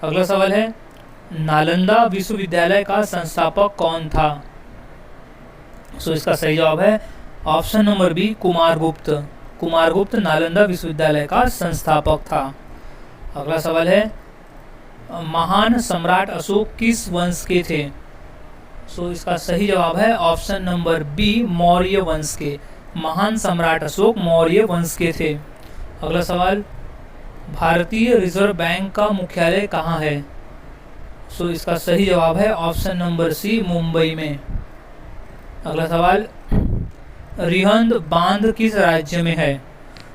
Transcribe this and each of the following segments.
अगला सवाल है, नालंदा विश्वविद्यालय का संस्थापक कौन था? सो इसका सही जवाब है option number B, Kumaragupta. Kumaragupta Nalanda विश्वविद्यालय का संस्थापक था। अगला सवाल है, महान सम्राट अशोक किस वंश के थे? सो इसका सही जवाब है ऑप्शन नंबर बी, मौर्य वंश के। महान सम्राट अशोक मौर्य वंश के थे। अगला सवाल, भारतीय रिजर्व बैंक का मुख्यालय कहाँ है? सो इसका सही जवाब है ऑप्शन नंबर सी, मुंबई में। अगला सवाल, रिहंद बांध किस राज्य में है?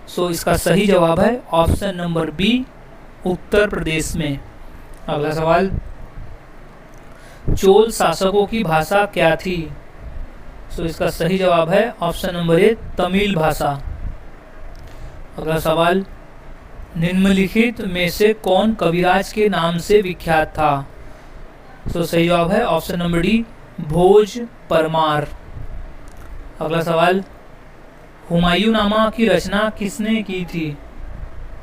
सो इसका सही जवाब है option number B, Uttar Pradesh में। अगला सवाल, चोल शासकों की भाषा क्या थी? सो इसका सही जवाब है ऑप्शन नंबर ए, तमिल भाषा। अगला सवाल, निम्नलिखित में से कौन कविराज के नाम से विख्यात था? सो सही जवाब है ऑप्शन नंबर डी, भोज परमार। अगला सवाल, हुमायूंनामा की रचना किसने की थी?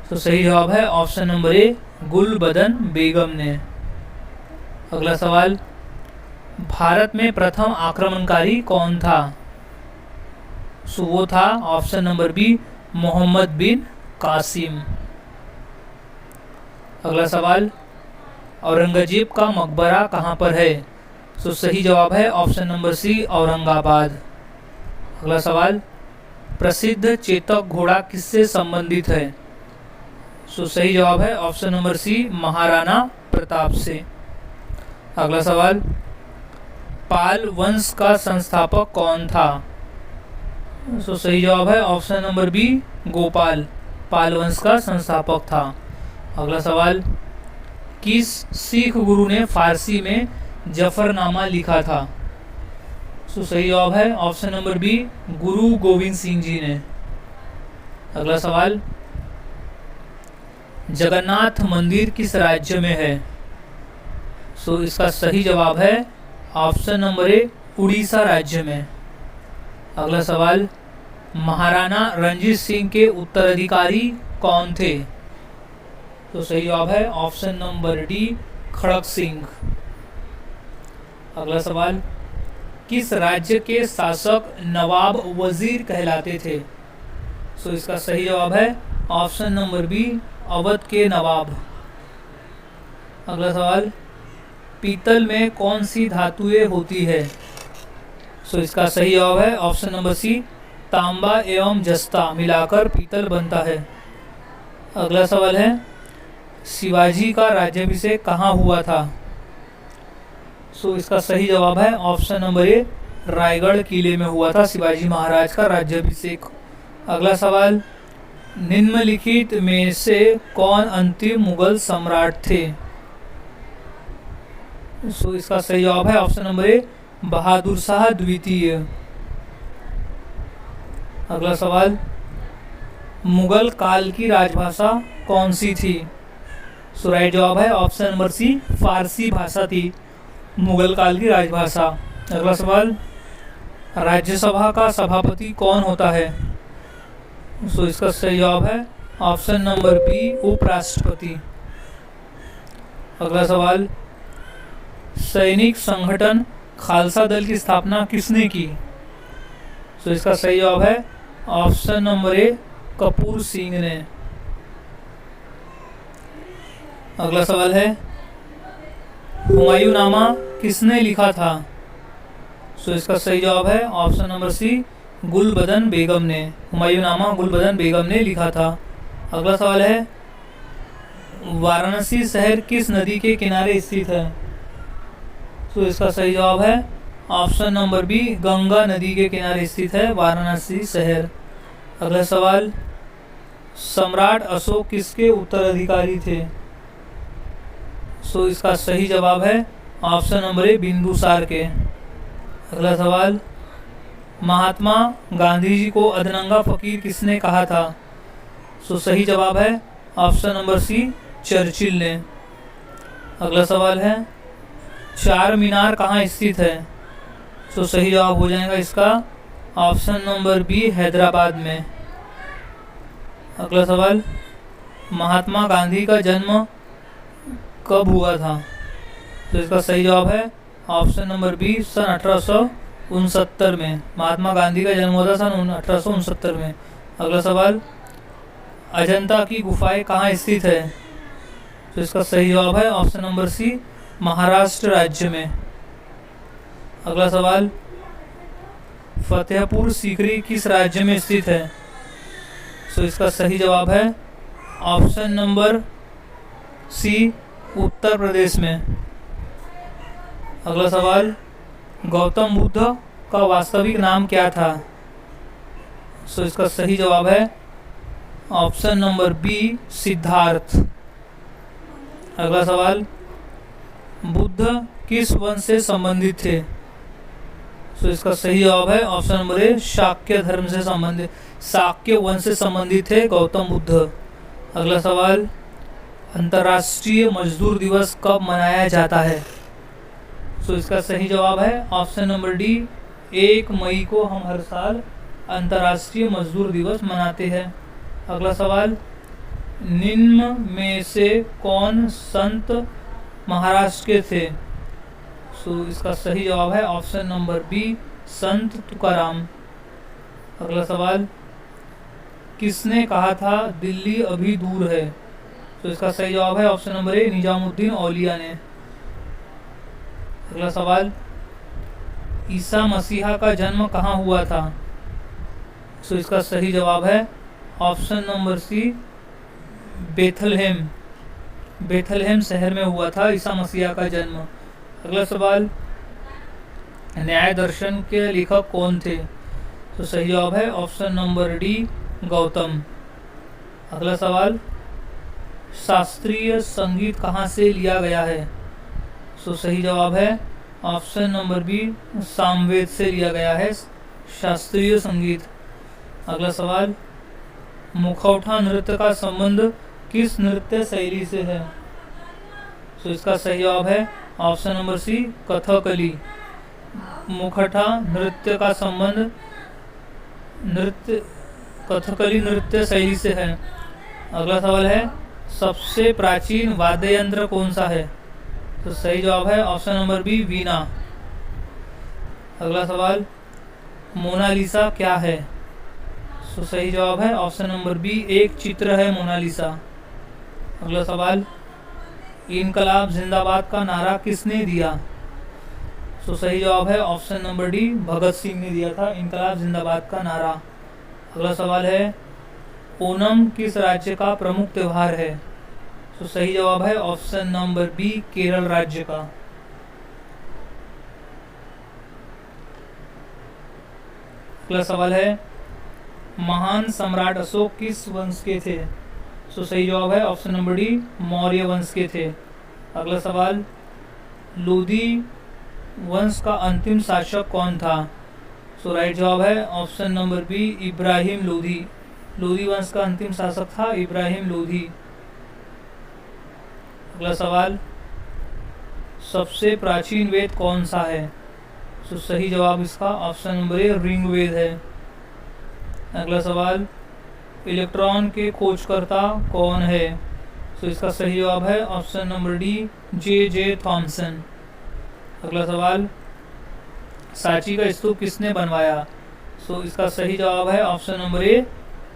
तो सही जवाब है ऑप्शन नंबर ए, गुलबदन बेगम ने। अगला सवाल, भारत में प्रथम आक्रमणकारी कौन था? सो वो था ऑप्शन नंबर बी, मोहम्मद बिन कासिम। अगला सवाल, औरंगजेब का मकबरा कहाँ पर है? सो सही जवाब है ऑप्शन नंबर सी, औरंगाबाद। अगला सवाल, प्रसिद्ध चेतक घोड़ा किससे संबंधित है? सो सही जवाब है option number C, Maharana Pratap से। अगला सवाल, पाल वंश का संस्थापक कौन था? सो सही जवाब है ऑप्शन नंबर बी, गोपाल। पाल वंश का संस्थापक था। अगला सवाल, किस सिख गुरु ने फारसी में जफरनामा लिखा था? सो सही जवाब है ऑप्शन नंबर बी, गुरु गोविंद सिंह जी ने। अगला सवाल, जगन्नाथ मंदिर किस राज्य में है? सो इसका सही जवाब है ऑप्शन नंबर ए, उड़ीसा राज्य में। अगला सवाल, महाराणा रणजीत सिंह के उत्तराधिकारी कौन थे? तो सही जवाब है ऑप्शन नंबर डी, खड़क सिंह। अगला सवाल, किस राज्य के शासक नवाब वजीर कहलाते थे? सो इसका सही जवाब है ऑप्शन नंबर बी, अवध के नवाब। अगला सवाल, पीतल में कौन सी धातुएं होती है? सो इसका सही जवाब है ऑप्शन नंबर सी, तांबा एवं जस्ता मिलाकर पीतल बनता है। अगला सवाल है, शिवाजी का राज्याभिषेक कहाँ हुआ था? सो इसका सही जवाब है ऑप्शन नंबर ए, रायगढ़ किले में हुआ था शिवाजी महाराज का राज्याभिषेक। अगला सवाल, निम्नलिखित में से कौन अंतिम मुगल सम्राट थे? सो इसका सही जवाब है option number A, Bahadur Shah द्वितीय। अगला सवाल, मुगल काल की राजभाषा कौन सी थी? सो राइट जवाब है ऑप्शन नंबर सी, फारसी भाषा थी मुगल काल की राजभाषा। अगला सवाल, राज्यसभा का सभापति कौन होता है? सो इसका सही जवाब है ऑप्शन नंबर बी, उपराष्ट्रपति। अगला सवाल, सैनिक संगठन खालसा दल की स्थापना किसने की? सो इसका सही जवाब है option number A, Kapoor Singh ने। अगला सवाल है, हुमायूंनामा किसने लिखा था? सो इसका सही जवाब है ऑप्शन नंबर सी, गुलबदन बेगम ने। हुमायूंनामा गुलबदन बेगम ने लिखा था। अगला सवाल है, वाराणसी शहर किस नदी के किनारे स्थित है? तो इसका सही जवाब है ऑप्शन नंबर बी, गंगा नदी के किनारे स्थित है वाराणसी शहर। अगला सवाल, सम्राट अशोक किसके उत्तराधिकारी थे? सो इसका सही जवाब है ऑप्शन नंबर ए, बिंदुसार के। अगला सवाल, महात्मा गांधी जी को अधनंगा फकीर किसने कहा था? सो सही जवाब है ऑप्शन नंबर सी, चर्चिल ने। अगला सवाल है, चार मीनार कहाँ स्थित है? सो सही जवाब हो जाएगा इसका ऑप्शन नंबर बी, हैदराबाद में। अगला सवाल, महात्मा गांधी का जन्म कब हुआ था? तो इसका सही जवाब है ऑप्शन नंबर बी, सन 1869 में। महात्मा गांधी का जन्म हुआ था सन 1869 में। अगला सवाल, अजंता की गुफाएं कहाँ स्थित है? तो इसका सही जवाब है ऑप्शन नंबर सी, महाराष्ट्र राज्य में। अगला सवाल, फतेहपुर सीकरी किस राज्य में स्थित है? तो इसका सही जवाब है ऑप्शन नंबर सी, उत्तर प्रदेश में। अगला सवाल, गौतम बुद्ध का वास्तविक नाम क्या था? तो इसका सही जवाब है ऑप्शन नंबर बी, सिद्धार्थ। अगला सवाल, बुद्ध किस वंश से संबंधित थे? तो इसका सही जवाब है ऑप्शन नंबर ए, शाक्य धर्म से संबंधित, शाक्य वंश से संबंधित थे गौतम बुद्ध। अगला सवाल, अंतर्राष्ट्रीय मजदूर दिवस कब मनाया जाता है? तो इसका सही जवाब है ऑप्शन नंबर डी, 1 मई को हम हर साल अंतर्राष्ट्रीय मजदूर दिवस मनाते हैं। अगला सवाल, निम्न में से कौन संत महाराष्ट्र के थे? तो इसका सही जवाब है ऑप्शन नंबर बी, संत तुकाराम। अगला सवाल, किसने कहा था दिल्ली अभी दूर है? तो इसका सही जवाब है ऑप्शन नंबर ए, निजामुद्दीन औलिया ने। अगला सवाल, ईसा मसीहा का जन्म कहाँ हुआ था? तो इसका सही जवाब है option number C, Bethlehem, Bethlehem शहर में हुआ था ईसा मसीहा का जन्म। अगला सवाल, न्याय दर्शन के लेखक कौन थे? तो सही जवाब है ऑप्शन नंबर डी, गौतम। अगला सवाल, शास्त्रीय संगीत कहाँ से लिया गया है? तो सही जवाब है ऑप्शन नंबर बी, सामवेद से लिया गया है शास्त्रीय संगीत। अगला सवाल, मुखौटा नृत्य का संबंध किस नृत्य शैली से है? तो इसका सही जवाब है ऑप्शन नंबर सी, कथकली। मुखौटा नृत्य का संबंध कथकली नृत्य शैली से है। अगला सवाल है, सबसे प्राचीन वाद्य यंत्र कौन सा है? तो सही जवाब है ऑप्शन नंबर बी, वीणा। अगला सवाल, मोनालिसा क्या है? तो सही जवाब है ऑप्शन नंबर बी, एक चित्र है मोनालिसा। अगला सवाल, इनकलाब जिंदाबाद का नारा किसने दिया? तो सही जवाब है option number D, Bhagat Singh ने दिया था इनकलाब जिंदाबाद का नारा। अगला सवाल है, ओणम किस राज्य का प्रमुख त्योहार है? तो सही जवाब है ऑप्शन नंबर बी, केरल राज्य का। अगला सवाल है, महान सम्राट अशोक किस वंश के थे? तो सही जवाब है ऑप्शन नंबर डी, मौर्य वंश के थे। अगला सवाल, लोधी वंश का अंतिम शासक कौन था? तो राइट जवाब है option number B, Ibrahim Lodi. Lodi वंश का अंतिम शासक था इब्राहिम लोधी। अगला सवाल, सबसे प्राचीन वेद कौन सा है? तो सही जवाब इसका ऑप्शन नंबर ए, ऋग्वेद है। अगला सवाल, इलेक्ट्रॉन के खोजकर्ता कौन है? तो इसका सही जवाब है option number D, J Thomson. अगला सवाल, सांची का स्तूप किसने बनवाया? तो इसका सही जवाब है ऑप्शन नंबर ए,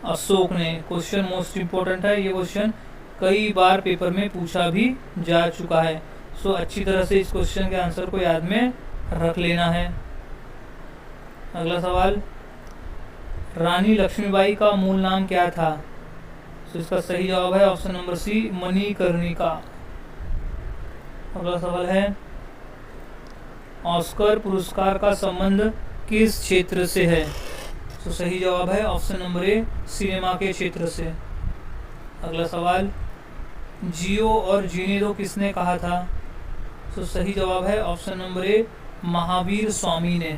अशोक ने। क्वेश्चन मोस्ट इम्पोर्टेंट है, ये क्वेश्चन कई बार पेपर में पूछा भी जा चुका है। सो अच्छी तरह से इस क्वेश्चन के आंसर को याद में रख लेना है। अगला सवाल, रानी लक्ष्मीबाई का मूल नाम क्या था? तो इसका सही जवाब है ऑप्शन नंबर सी, मणिकर्णिका। अगला सवाल है, ऑस्कर पुरस्कार का संबंध किस क्षेत्र से है? तो सही जवाब है ऑप्शन नंबर ए, सिनेमा के क्षेत्र से। अगला सवाल, जियो और जीने दो किसने कहा था? तो सही जवाब है option number A, Mahavir Swami ने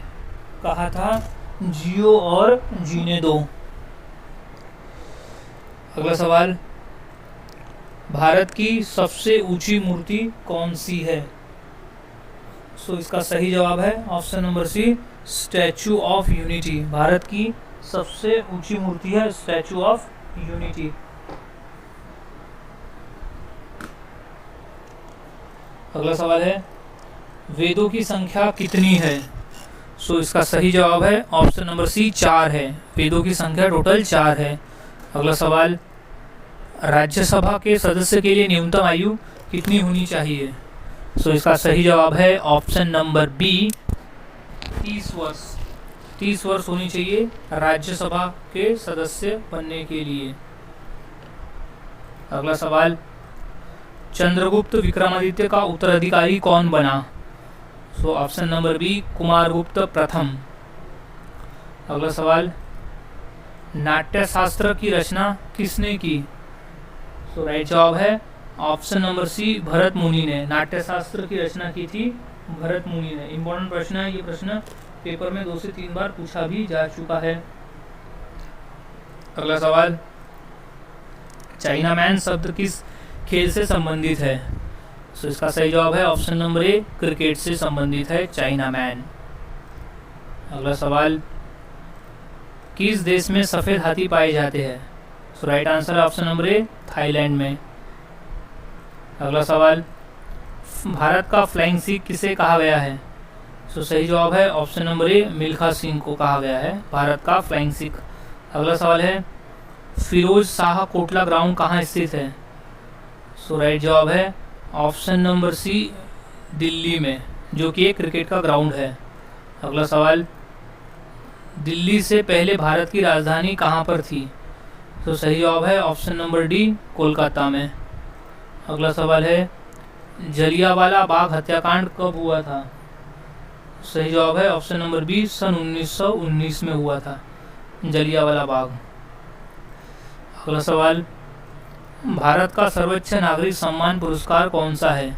कहा था जियो और जीने दो। अगला सवाल, भारत की सबसे ऊंची मूर्ति कौन सी है? सो इसका सही जवाब है option number C, Statue of Unity. Bharat की सबसे ऊंची मूर्ति है स्टैचू ऑफ यूनिटी। अगला सवाल है वेदों की संख्या कितनी है? सो इसका सही जवाब है ऑप्शन नंबर सी 4 है। वेदों की संख्या टोटल 4 है। अगला सवाल राज्यसभा के सदस्य के लिए न्यूनतम आयु कितनी होनी चाहिए? सो इसका सही जवाब है ऑप्शन नंबर बी 30 वर्ष। 30 वर्ष होनी चाहिए राज्यसभा के सदस्य बनने के लिए। अगला सवाल चंद्रगुप्त विक्रमादित्य का उत्तराधिकारी कौन बना? So option number B Kumaragupta प्रथम। अगला सवाल नाट्य शास्त्र की रचना किसने की? सो राइट जवाब है ऑप्शन नंबर सी भरत मुनि ने। नाट्य शास्त्र की रचना की थी भरत मुनि ने। इंपॉर्टेंट प्रश्न है ये। प्रश्न पेपर में 2 से 3 बार पूछा भी जा चुका है। अगला सवाल चाइना मैन शब्द किस खेल से संबंधित है? सो इसका सही जवाब है ऑप्शन नंबर ए क्रिकेट से संबंधित है चाइना मैन। अगला सवाल किस देश में सफ़ेद हाथी पाए जाते हैं? सो राइट आंसर है ऑप्शन नंबर ए थाईलैंड में। अगला सवाल भारत का फ्लाइंग सिख किसे कहा गया है? सो सही जवाब है option number A Milkha Singh को कहा गया है भारत का फ्लाइंग सिख। अगला सवाल है फिरोज शाह कोटला ग्राउंड कहाँ स्थित है? सो राइट जवाब है ऑप्शन नंबर सी दिल्ली में, जो कि एक क्रिकेट का ग्राउंड है। अगला सवाल दिल्ली से पहले भारत की राजधानी कहाँ पर थी? तो सही जवाब है ऑप्शन नंबर डी कोलकाता में। अगला सवाल है जलियांवाला बाग हत्याकांड कब हुआ था? सही जवाब है ऑप्शन नंबर बी सन 1919 में हुआ था जलियांवाला बाग। अगला सवाल भारत का सर्वोच्च नागरिक सम्मान पुरस्कार कौन सा है?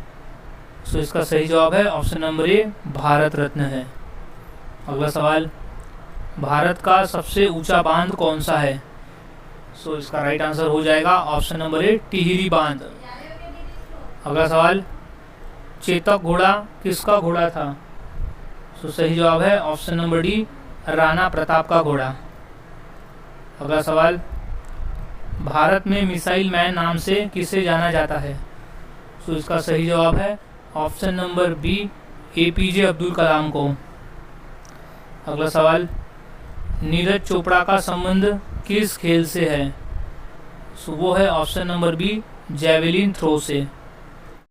सो इसका सही जवाब है option number A Bharat Ratna है। अगला सवाल भारत का सबसे ऊंचा बांध कौन सा है? सो इसका राइट आंसर हो जाएगा ऑप्शन नंबर ए टिहरी बांध। अगला सवाल चेतक घोड़ा किसका घोड़ा था? सो सही जवाब है option number D Rana Pratap का घोड़ा। अगला सवाल भारत में मिसाइल मैन नाम से किसे जाना जाता है? सो इसका सही जवाब है option number B APJ Abdul Kalam को। अगला सवाल नीरज चोपड़ा का संबंध किस खेल से है? सो वो है option number B javelin throw से।